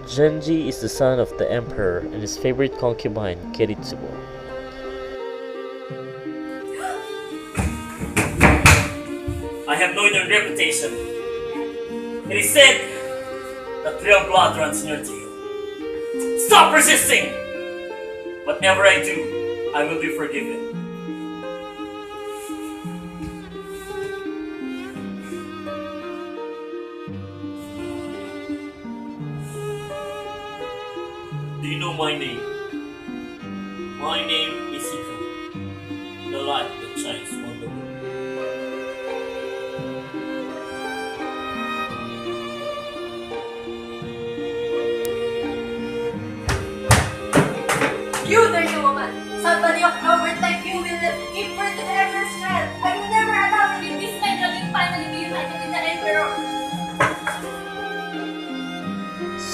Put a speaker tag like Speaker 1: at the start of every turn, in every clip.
Speaker 1: Genji is the son of the emperor and his favorite concubine, Kiritsubo.
Speaker 2: I have known your reputation. It is said that real blood runs in your tail. Stop resisting! Whatever I do, I will be forgiven. Do you know my name? My name is Ika, the light that shines on the moon.
Speaker 3: You dirty woman! Somebody of Robert like you will give birth to the Emperor's child! I will never allow you! This time you finally be united with the Emperor!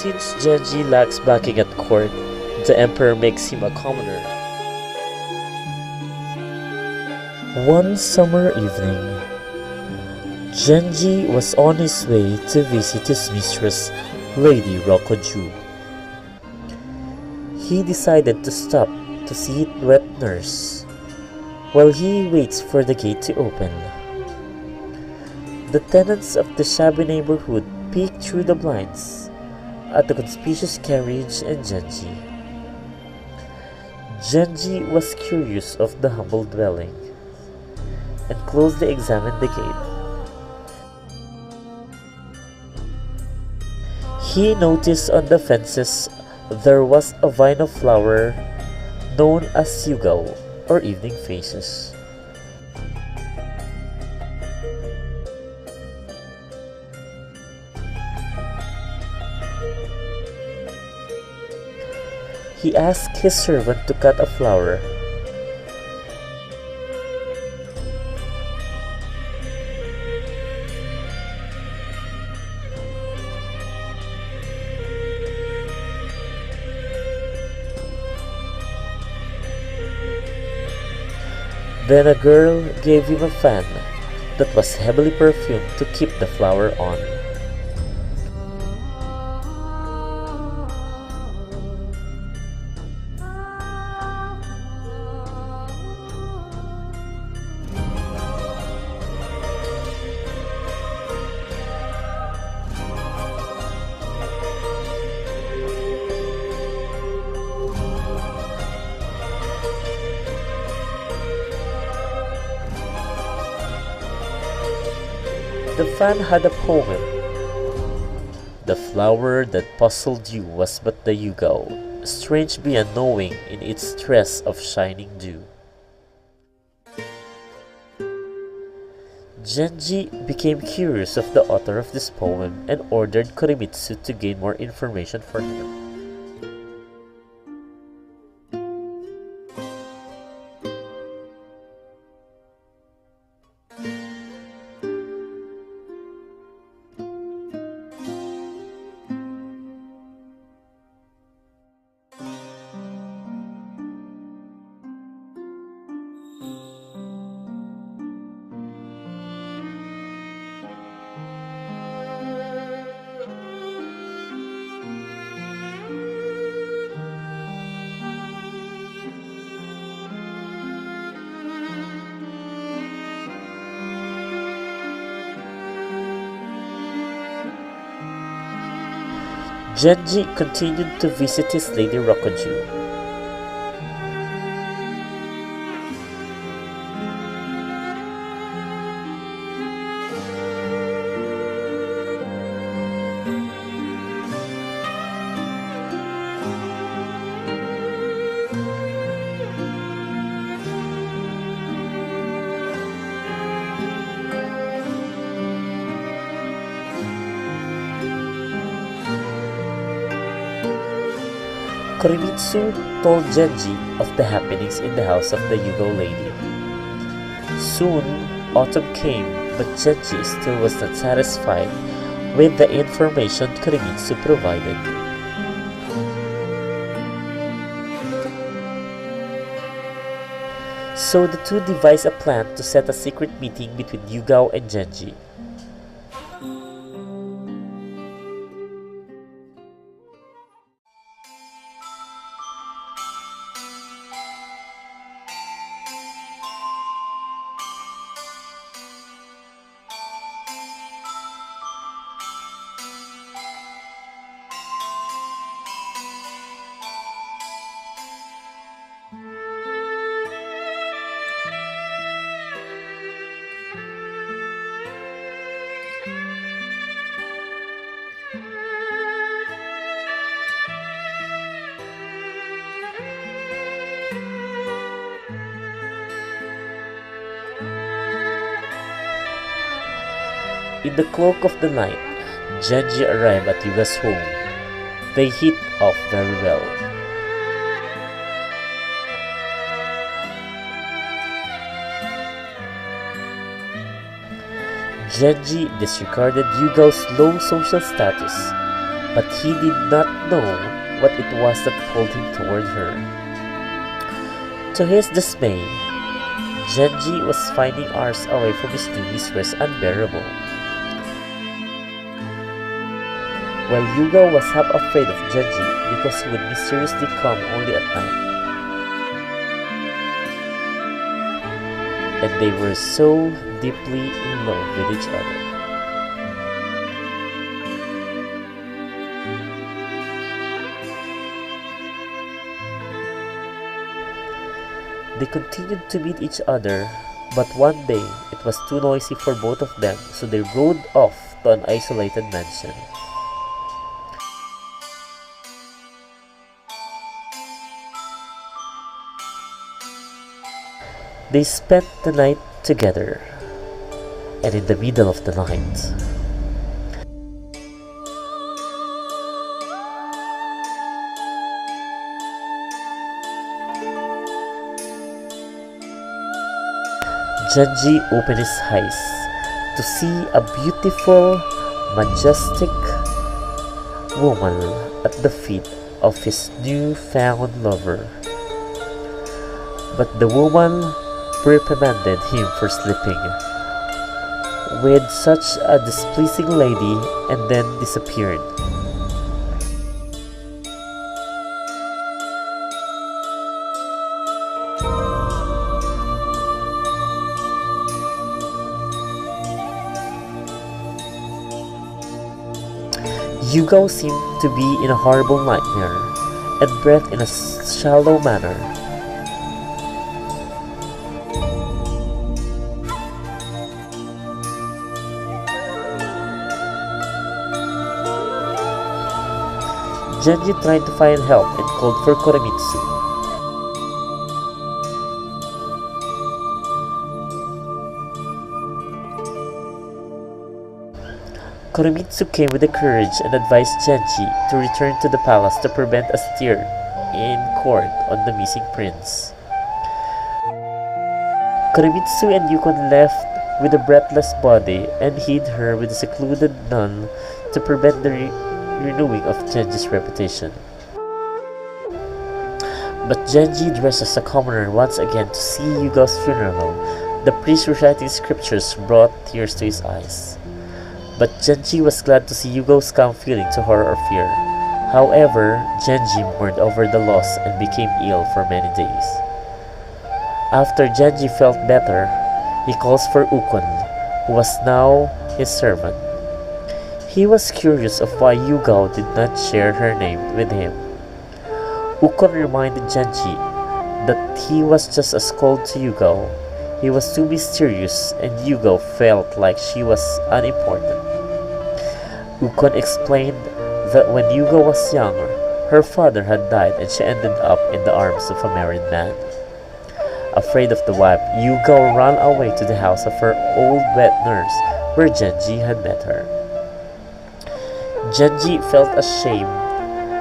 Speaker 1: Since Genji lacks backing at court, the emperor makes him a commoner. One summer evening, Genji was on his way to visit his mistress, Lady Rokoju. He decided to stop to see his wet nurse while he waits for the gate to open. The tenants of the shabby neighborhood peeked through the blinds at the conspicuous carriage and Genji. Genji was curious of the humble dwelling and closely examined the gate. He noticed on the fences there was a vine of flower known as yugao or evening faces. He asked his servant to cut a flower. Then a girl gave him a fan that was heavily perfumed to keep the flower on. The fan had a poem. The flower that puzzled you was but the yugao, strange beyond knowing in its dress of shining dew. Genji became curious of the author of this poem and ordered Koremitsu to gain more information for him. Genji continued to visit his Lady Rokoju. Koremitsu told Genji of the happenings in the house of the Yugo lady. Soon, autumn came, but Genji still was not satisfied with the information Koremitsu provided. So the two devised a plan to set a secret meeting between Yugao and Genji. In the cloak of the night, Genji arrived at Yuga's home. They hit off very well. Genji disregarded Yuga's low social status, but he did not know what it was that pulled him toward her. To his dismay, Genji was finding hours away from his new mistress unbearable. While Yuga was half afraid of Genji because he would mysteriously come only at night. And they were so deeply in love with each other. They continued to meet each other, but one day it was too noisy for both of them, so they rode off to an isolated mansion. They spent the night together, and in the middle of the night, Genji opened his eyes to see a beautiful, majestic woman at the feet of his newfound lover. But the woman reprimanded him for sleeping with such a displeasing lady and then disappeared. Yugo seemed to be in a horrible nightmare and breathed in a shallow manner. Genji tried to find help and called for Koremitsu. Koremitsu came with the courage and advised Genji to return to the palace to prevent a stir in court on the missing prince. Koremitsu and Yukon left with a breathless body and hid her with a secluded nun to prevent the renewing of Genji's reputation. But Genji dressed as a commoner once again to see Yuga's funeral. The priest reciting scriptures brought tears to his eyes. But Genji was glad to see Yugo's calm feeling to horror or fear. However, Genji mourned over the loss and became ill for many days. After Genji felt better, he calls for Ukon, who was now his servant. He was curious of why Yugo did not share her name with him. Ukon reminded Genji that he was just as cold to Yugo. He was too mysterious and Yugo felt like she was unimportant. Ukon explained that when Yugo was young, her father had died and she ended up in the arms of a married man. Afraid of the wife, Yugo ran away to the house of her old wet nurse where Genji had met her. Genji felt ashamed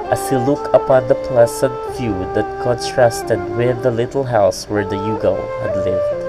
Speaker 1: as he looked upon the pleasant view that contrasted with the little house where the Yugo had lived.